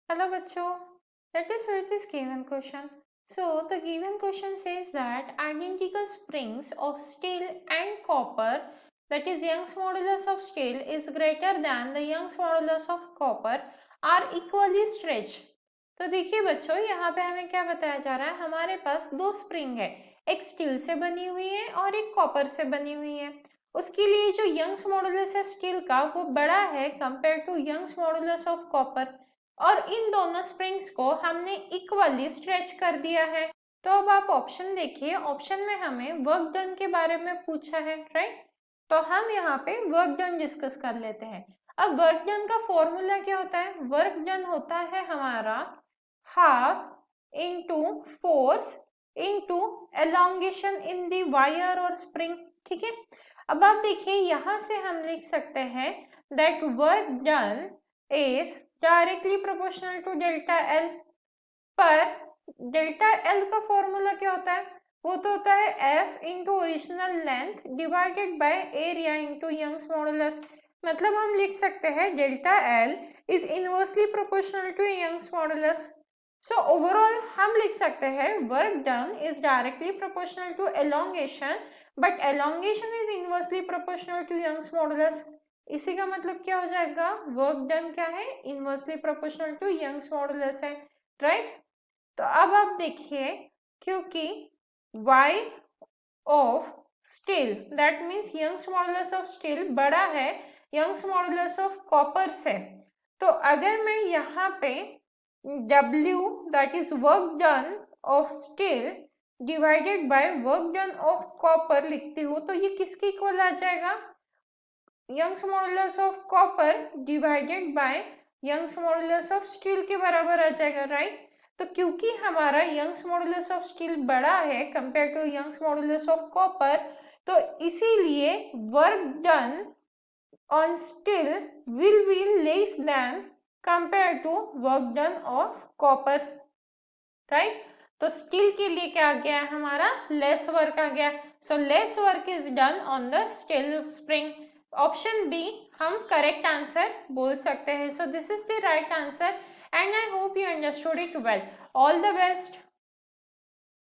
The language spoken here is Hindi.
Hello, Bacho. Let us read this given question. So, the given question says that identical springs of steel and copper, that is Young's modulus of steel is greater than the Young's modulus of copper, are equally stretched. तो देखिए बच्चों, यहाँ पे हमें क्या बताया जा रहा है, हमारे पास दो स्प्रिंग है, एक स्टील से बनी हुई है और एक कॉपर से बनी हुई है। उसके लिए जो यंग्स मॉडुलस है स्टील का वो बड़ा है compare to Young's modulus of copper, और इन दोनों स्प्रिंग्स को हमने इक्वली स्ट्रेच कर दिया है। तो अब आप ऑप्शन देखिए, ऑप्शन में हमें वर्क डन के बारे में पूछा है, राइट। तो हम यहाँ पे वर्क डन डिस्कस कर लेते हैं। अब वर्क डन का फॉर्मूला क्या होता है, वर्क डन होता है हमारा half into force into elongation इन दी वायर और स्प्रिंग, ठीक है। अब आप देखिए यहां से हम लिख सकते हैं that work done is directly proportional to delta L, पर डेल्टा एल का फॉर्मूला क्या होता है, वो तो होता है F into original length divided by area into Young's modulus. मतलब हम लिख सकते हैं delta L is inversely proportional to Young's modulus. So overall हम लिख सकते हैं work done is directly proportional to elongation, but elongation is inversely proportional to Young's modulus. इसी का मतलब क्या हो जाएगा, वर्क डन क्या है, inversely proportional to Young's modulus है, राइट। तो अब आप देखिए, क्योंकि y of steel that means Young's modulus of steel बड़ा है यंग्स मॉडुलस ऑफ कॉपर से, तो अगर मैं यहाँ पे W that is work done of steel divided by work done of copper लिखती हूँ, तो ये किसके इक्वल आ जाएगा, Young's modulus of copper divided by Young's modulus of steel के बराबर आ जाएगा, राइट। तो क्योंकि हमारा यंग्स मॉडुलस ऑफ स्टील बड़ा है compare to Young's modulus of copper, तो इसीलिए work done on steel will be less than compare to work done of copper, right. तो स्टील के लिए क्या आ गया हमारा, लेस वर्क आ गया। So less work is done on the steel spring. Option b हम करेक्ट आंसर बोल सकते हैं। So this is the right answer and I hope you understood it well. All the best.